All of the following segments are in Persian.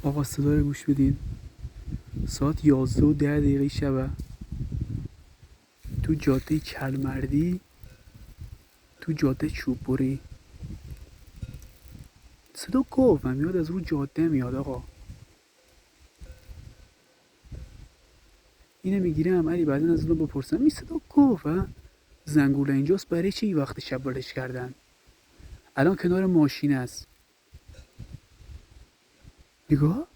آقا صدا رو گوش بدین. ساعت 11:10 شبه، تو جاده کلمردی، تو جاده چوببری. صدا گاو میاد از رو جاده میاد آقا. اینو میگیرم علی بعدن از اونو بپرسم این صدا گاوه؟ زنگوله اینجاست، برای چی وقت شب بلش کردن؟ الان کنار ماشین است. نگاه.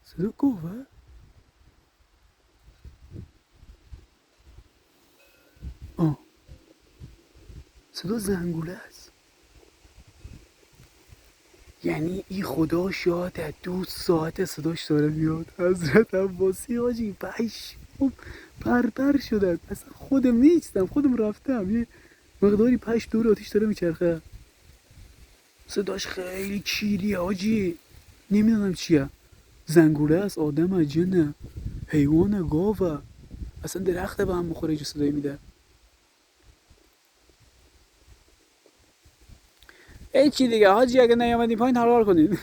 صدا گاوه؟ آه، صدا زنگوله است. یعنی این خدا شاید 2 ساعت صداش داره میاد. حضرت عباسی حاجی پشمام پرپر شدن. اصلا خودم نیستم، خودم رفتم یه مقداری پشت دور آتیش داره میچرخه. صداش خیلی کیریه حاجی، نمیدونم چیه. زنگوله است، آدم جنه، حیوان، گاوه، اصلا درخته به هم مخوره اینجا صدایی میده. ای چی دیگه حاجی، اگه نیامدین پایین حلال کنین.